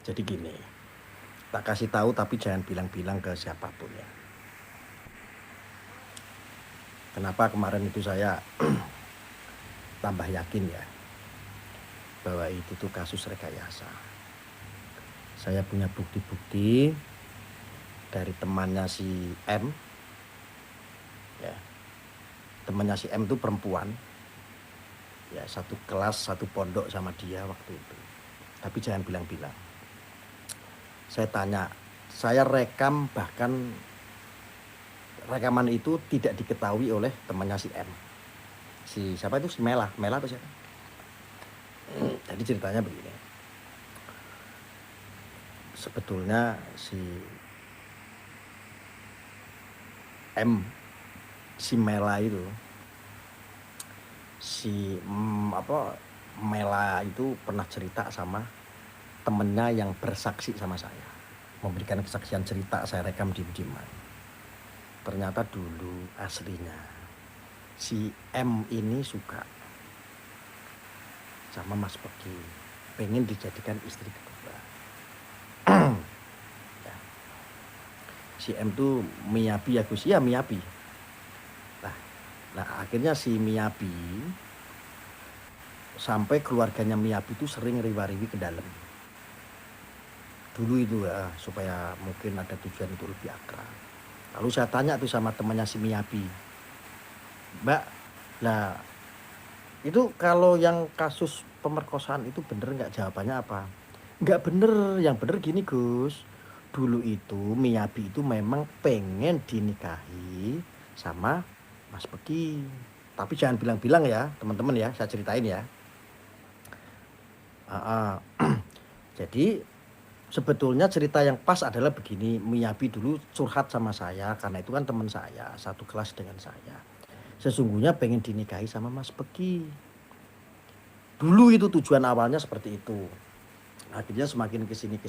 Jadi gini, tak kasih tahu tapi jangan bilang-bilang ke siapapun ya. Kenapa kemarin itu saya tambah yakin ya bahwa itu tuh kasus rekayasa. Saya punya bukti-bukti dari temannya si M. Ya, temannya si M itu perempuan. Ya, satu kelas, satu pondok sama dia waktu itu. Tapi jangan bilang-bilang. Saya tanya, saya rekam, bahkan rekaman itu tidak diketahui oleh temannya si M. Si siapa itu? Si Mela atau siapa? Jadi ceritanya begini. Sebetulnya si M, si Mela itu, Mela itu pernah cerita sama temennya yang bersaksi sama saya, memberikan kesaksian cerita, saya rekam diem-dieman. Ternyata dulu aslinya si M ini suka sama Mas Pegi, pengen dijadikan istri kedua. Ya. Si M tuh Miyabi ya Gus, ya Miyabi. Nah akhirnya si Miyabi sampai keluarganya Miyabi itu sering riwa-riwi ke dalam. Dulu itu ya, supaya mungkin ada tujuan untuk lebih akrab. Lalu saya tanya tuh sama temannya si Miyabi, Mbak, lah itu kalau yang kasus pemerkosaan itu bener nggak? Jawabannya apa? Nggak bener, yang bener gini Gus. Dulu itu Miyabi itu memang pengen dinikahi sama Mas Pegi. Tapi jangan bilang-bilang ya teman-teman ya, saya ceritain ya. Jadi sebetulnya cerita yang pas adalah begini, Miyabi dulu curhat sama saya, karena itu kan teman saya, satu kelas dengan saya. Sesungguhnya pengen dinikahi sama Mas Pegi. Dulu itu tujuan awalnya seperti itu. Akhirnya semakin kesini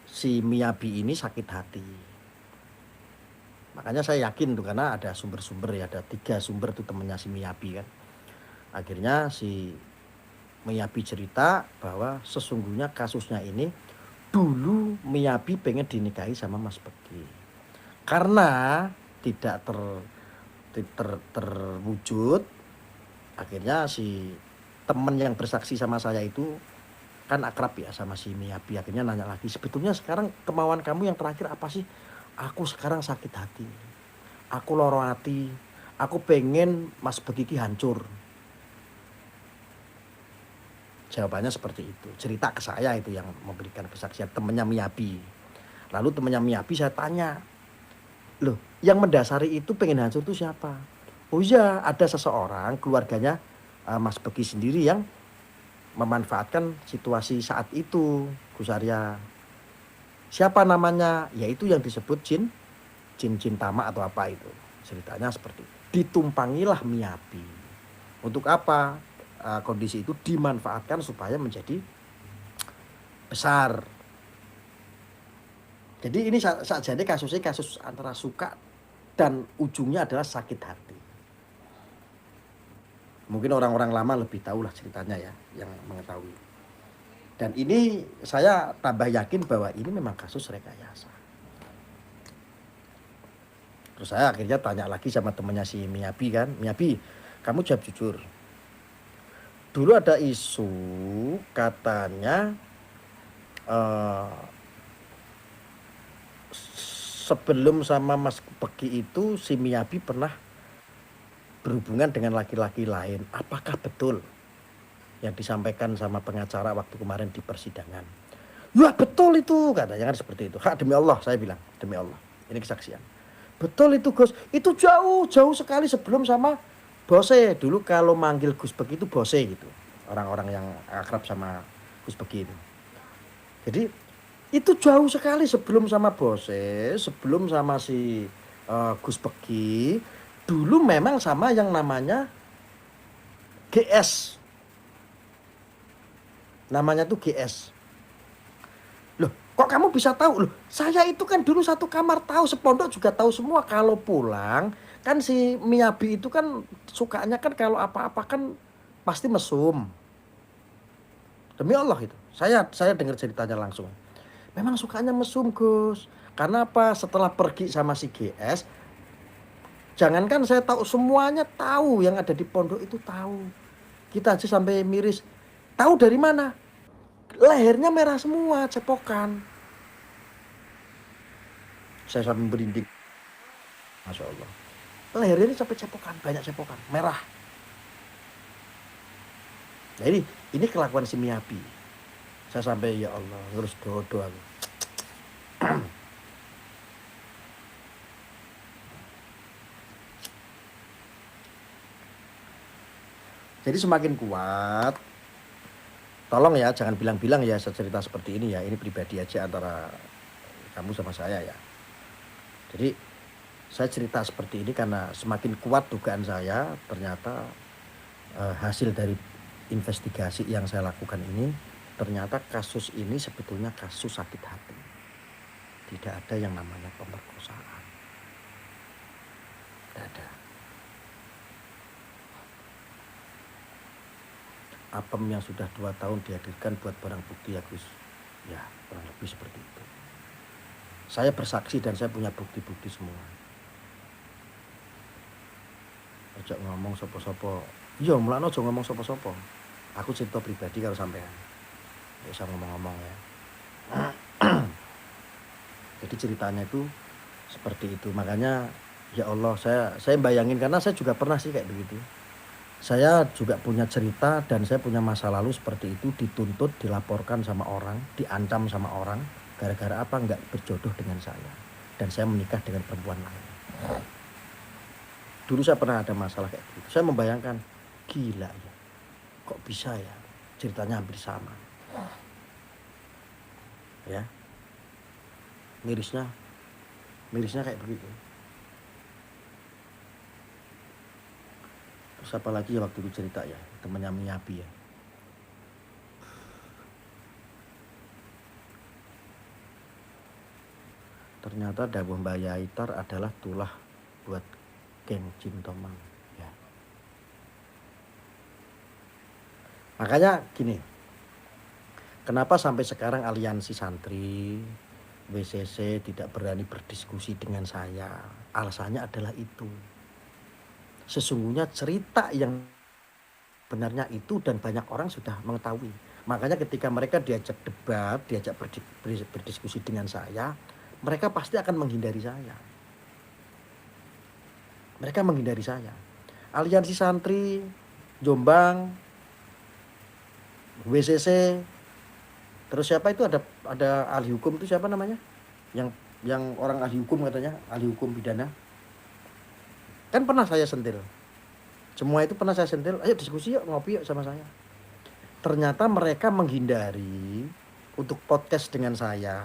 si Miyabi ini sakit hati. Makanya saya yakin tuh, karena ada sumber-sumber ya, ada 3 sumber tuh temennya si Miyabi kan. Akhirnya si Miyabi cerita bahwa sesungguhnya kasusnya ini dulu Miyabi pengen dinikahi sama Mas Pegi. Karena tidak terwujud, akhirnya si temen yang bersaksi sama saya itu kan akrab ya sama si Miyabi. Akhirnya nanya lagi, sebetulnya sekarang kemauan kamu yang terakhir apa sih? Aku sekarang sakit hati, aku loro hati, aku pengen Mas Pegi hancur. Jawabannya seperti itu. Cerita ke saya itu yang memberikan kesaksian temennya Miyabi. Lalu temennya Miyabi saya tanya, loh yang mendasari itu pengen hancur itu siapa? Oh iya, ada seseorang keluarganya Mas Pegi sendiri yang memanfaatkan situasi saat itu, Gus Arya. Siapa namanya? Yaitu yang disebut jin tamak atau apa itu. Ceritanya seperti itu. Ditumpangilah Miyabi. Untuk apa? Kondisi itu dimanfaatkan supaya menjadi besar. Jadi ini jadi kasusnya kasus antara suka dan ujungnya adalah sakit hati. Mungkin orang-orang lama lebih tahu lah ceritanya ya, yang mengetahui. Dan ini saya tambah yakin bahwa ini memang kasus rekayasa. Terus saya akhirnya tanya lagi sama temannya si Miyabi kan, Miyabi, kamu jawab jujur. Dulu ada isu katanya sebelum sama Mas Pegi itu si Miyabi pernah berhubungan dengan laki-laki lain. Apakah betul yang disampaikan sama pengacara waktu kemarin di persidangan? Ya betul itu, katanya kan seperti itu. Hak demi Allah, saya bilang, demi Allah, ini kesaksian. Betul itu Gus, itu jauh sekali sebelum sama Bose. Dulu kalau manggil Gus Pegi itu Bose gitu, orang-orang yang akrab sama Gus Pegi itu. Jadi itu jauh sekali sebelum sama Bose, sebelum sama si Gus Pegi. Dulu memang sama yang namanya GS. Namanya tuh GS. Loh, kok kamu bisa tahu? Loh, saya itu kan dulu satu kamar tahu, sepondok juga tahu semua. Kalau pulang, kan si Miyabi itu kan sukanya kan kalau apa-apa kan pasti mesum. Demi Allah itu. Saya dengar ceritanya langsung. Memang sukanya mesum, Gus. Karena apa? Setelah pergi sama si GS, jangankan saya tahu, semuanya tahu, yang ada di pondok itu tahu. Kita aja sampai miris. Tahu dari mana? Lehernya merah semua, cepokan. Saya sampai merinding. Masya Allah. Lehernya ini sampai cepokan, banyak cepokan, merah. Nah ini kelakuan si Miyabi. Saya sampai ya Allah, terus doa aku. Jadi semakin kuat. Tolong ya, jangan bilang-bilang ya saya cerita seperti ini ya. Ini pribadi aja antara kamu sama saya ya. Jadi saya cerita seperti ini karena semakin kuat dugaan saya, ternyata hasil dari investigasi yang saya lakukan ini, ternyata kasus ini sebetulnya kasus sakit hati. Tidak ada yang namanya pemerkosaan. Tidak ada. Apem yang sudah 2 tahun dihadirkan buat barang bukti ya Gus. Ya kurang lebih seperti itu. Saya bersaksi dan saya punya bukti-bukti semua. Ojo ngomong sopo-sopo. Iya mulane ojo ngomong sopo-sopo. Aku cerita pribadi kalau sampean. Gak usah ngomong-ngomong ya. Jadi ceritanya itu seperti itu. Makanya ya Allah, saya bayangin, karena saya juga pernah sih kayak begitu. Saya juga punya cerita dan saya punya masa lalu seperti itu, dituntut, dilaporkan sama orang, diancam sama orang, gara-gara apa? Nggak berjodoh dengan saya. Dan saya menikah dengan perempuan lain. Dulu saya pernah ada masalah kayak gitu. Saya membayangkan, gila ya, kok bisa ya? Ceritanya hampir sama. Ya, mirisnya kayak begitu. Terus apalagi ya waktu itu cerita ya, temannya Miyabi ya. Ternyata dawuh Mbah Yaitar adalah tulah buat geng Jin Tomang ya. Makanya gini, kenapa sampai sekarang aliansi santri WCC tidak berani berdiskusi dengan saya? Alasannya adalah itu. Sesungguhnya cerita yang benarnya itu dan banyak orang sudah mengetahui. Makanya ketika mereka diajak debat, diajak berdiskusi dengan saya, mereka pasti akan menghindari saya. Mereka menghindari saya. Aliansi santri Jombang, WCC, terus siapa itu, ada ahli hukum itu siapa namanya? Yang orang ahli hukum katanya, ahli hukum pidana. Kan pernah saya sentil. Semua itu pernah saya sentil, ayo diskusi yuk, ngopi yuk sama saya. Ternyata mereka menghindari untuk podcast dengan saya,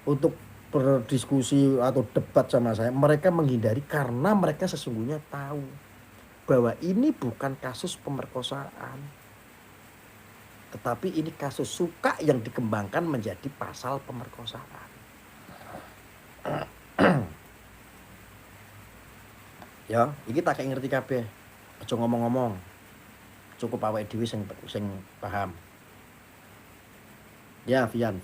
untuk berdiskusi atau debat sama saya. Mereka menghindari karena mereka sesungguhnya tahu bahwa ini bukan kasus pemerkosaan, tetapi ini kasus suka yang dikembangkan menjadi pasal pemerkosaan. Ya, iki tak kayak ngerti kabeh. Aja ngomong-ngomong. Cukup awake dhewe sing paham. Ya, Vian.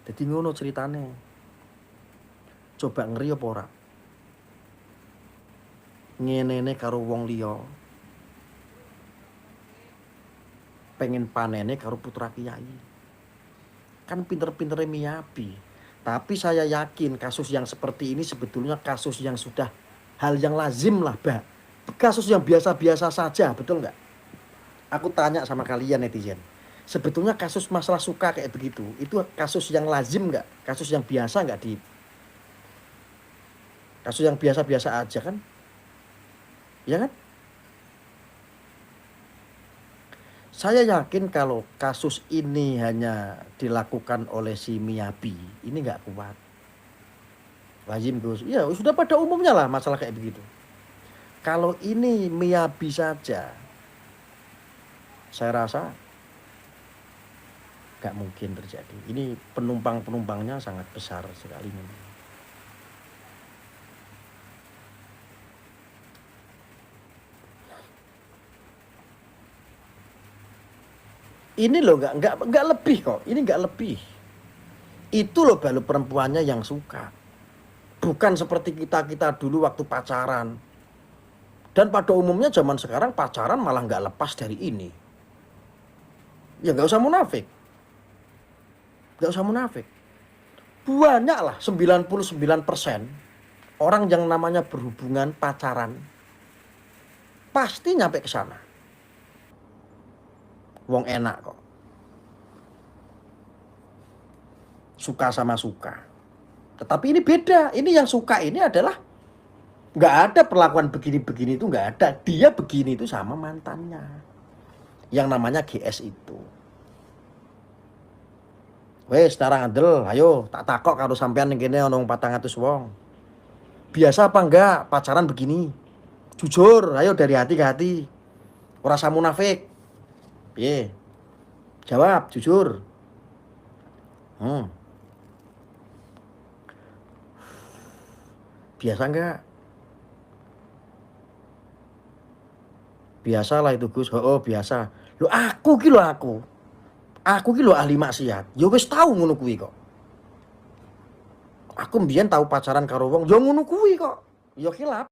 Jadi ngono ceritane. Coba ngeri apa ora? Ngenene karo wong liya. Pengen panene karo putra kiai. Kan pinter-pintere Miyabi. Tapi saya yakin kasus yang seperti ini sebetulnya kasus yang sudah hal yang lazim lah, Mbak. Kasus yang biasa-biasa saja, betul nggak? Aku tanya sama kalian netizen. Sebetulnya kasus masalah suka kayak begitu, itu kasus yang lazim nggak? Kasus yang biasa nggak kasus yang biasa-biasa aja kan? Ya kan? Saya yakin kalau kasus ini hanya dilakukan oleh si Miyabi, ini nggak kuat. Lazim Gus, ya sudah pada umumnya lah masalah kayak begitu. Kalau ini Miyabi saja, saya rasa nggak mungkin terjadi. Ini penumpangnya sangat besar sekali. Ini loh nggak lebih kok. Ini nggak lebih. Itu loh baru perempuannya yang suka. Bukan seperti kita dulu waktu pacaran. Dan pada umumnya zaman sekarang pacaran malah nggak lepas dari ini. Ya nggak usah munafik. Nggak usah munafik. Banyak lah 99% orang yang namanya berhubungan pacaran pasti nyampe ke sana. Wong enak kok. Suka sama suka. Tetapi ini beda. Ini yang suka ini adalah nggak ada perlakuan begini-begini itu nggak ada. Dia begini itu sama mantannya. Yang namanya GS itu. Wes, sekarang andel, ayo tak takok kalau sampean ning kene ana 400 wong. Biasa apa enggak pacaran begini? Jujur, ayo dari hati ke hati. Ora usah munafik. Piye? Jawab jujur. Biasa enggak? Biasalah itu Gus. Oh, biasa. Lho aku ki lho aku. Aku ki lho ahli maksiat. Ya wis tahu ngono kuwi kok. Aku mbiyen tahu pacaran karo wong, ya ngono kuwi kok. Ya khilaf.